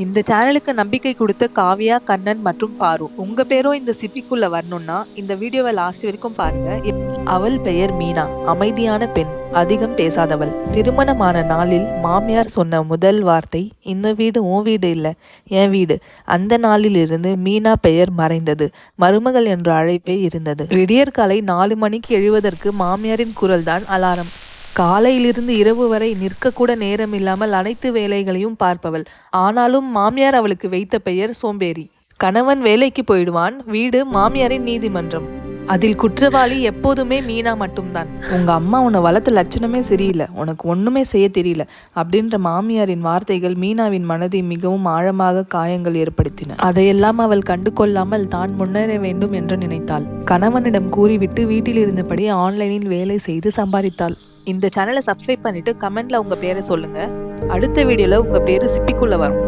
இந்த சேனலுக்கு நம்பிக்கை கொடுத்த காவ்யா, கண்ணன் மற்றும் பாரு. உங்க பேரும் இந்த சிப்பிக்குள்ள வரணும்னா இந்த வீடியோவை லாஸ்ட் வரைக்கும் பாருங்க. அவள் பெயர் மீனா. அமைதியான பெண், அதிகம் பேசாதவள். திருமணமான நாளில் மாமியார் சொன்ன முதல் வார்த்தை, இந்த வீடு உன் வீடு இல்ல, என் வீடு. அந்த நாளிலிருந்து மீனா பெயர் மறைந்தது. மருமகள் என்ற அழைப்பே இருந்தது. விடியற்காலை 4 மணிக்கு எழுவதற்கு மாமியாரின் குரல்தான் அலாரம். காலையிலிருந்து இரவு வரை நிற்கக்கூட நேரமில்லாமல் அனைத்து வேலைகளையும் பார்ப்பவள். ஆனாலும் மாமியார் அவளுக்கு வைத்த பெயர் சோம்பேறி. கணவன் வேலைக்கு போயிடுவான், வீடு மாமியாரின் நீதிமன்றம். அதில் குற்றவாளி எப்போதுமே மீனா மட்டும்தான். உங்க அம்மா உன்னை வளர்த்த லட்சணமே சரியில்லை, உனக்கு ஒண்ணுமே செய்ய தெரியல அப்படின்ற மாமியாரின் வார்த்தைகள் மீனாவின் மனதை மிகவும் ஆழமாக காயங்கள் ஏற்படுத்தின. அதையெல்லாம் அவள் கண்டு கொள்ளாமல் தான் முன்னேற வேண்டும் என்று நினைத்தாள். கணவனிடம் கூறிவிட்டு வீட்டில் இருந்தபடி ஆன்லைனில் வேலை செய்து சம்பாதித்தாள். இந்த சேனலை சப்ஸ்கிரைப் பண்ணிட்டு கமெண்ட்ல உங்க பேரை சொல்லுங்க. அடுத்த வீடியோல உங்க பேரு சிப்பிக்குள்ள வரும்.